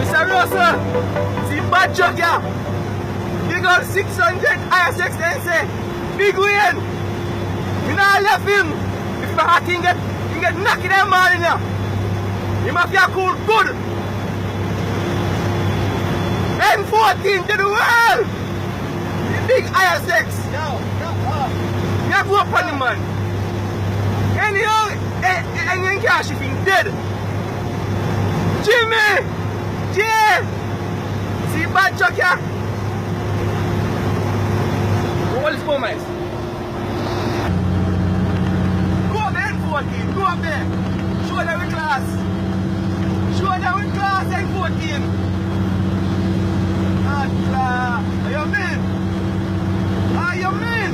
Mr. Russell, see bad truck here. You got 600 ISX NC. Big win. You know left him. If my heart can get knocking that man in here. He must be cool good. N14 to the world. The big ISX. You go up on the man. Anyhow, and cash if he's dead. Jimmy! Jay! See bad truck here? Roll his moments. Go up there, N14. Go up there. Show them with class. Show them with class, N14. Are you mean? Are you mean?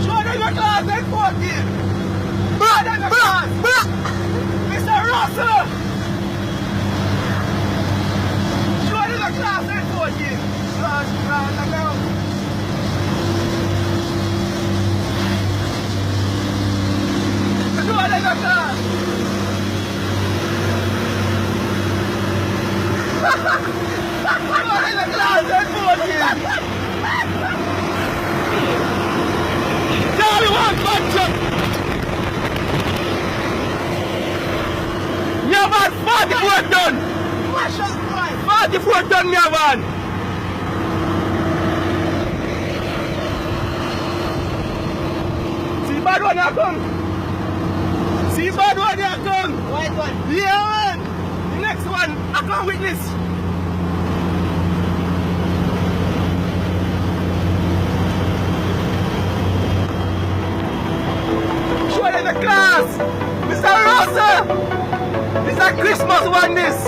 Show them your class, N14. Show them your class. Mr. Russell. Show them your class, N14. Class, now. Show them your class. Show them your class, N14. Tell me one bunch of yeah man, 44 done. 44 done, yeah man. See bad one here come. See bad one here come. White one. Yeah man. The next one, I can't witness. Show them the class! Mr. Russell! This is a Christmas one, this!